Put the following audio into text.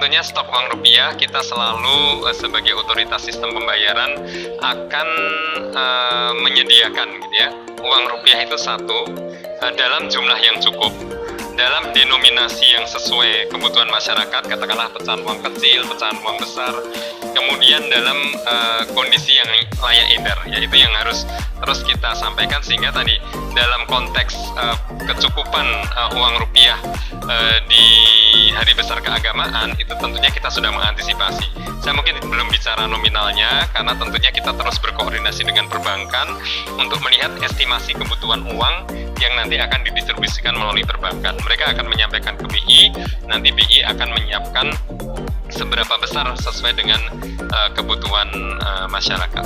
tentunya stok uang rupiah kita selalu sebagai otoritas sistem pembayaran akan menyediakan gitu ya, uang rupiah itu satu dalam jumlah yang cukup, dalam denominasi yang sesuai kebutuhan masyarakat, katakanlah pecahan uang kecil, pecahan uang besar, kemudian dalam kondisi yang layak edar, yaitu yang harus terus kita sampaikan, sehingga tadi dalam konteks kecukupan uang rupiah di hari besar keagamaan itu tentunya kita sudah mengantisipasi. Saya mungkin belum bicara nominalnya karena tentunya kita terus berkoordinasi dengan perbankan untuk melihat estimasi kebutuhan uang yang nanti akan didistribusikan melalui perbankan. Mereka akan menyampaikan ke BI, nanti BI akan menyiapkan seberapa besar sesuai dengan kebutuhan masyarakat.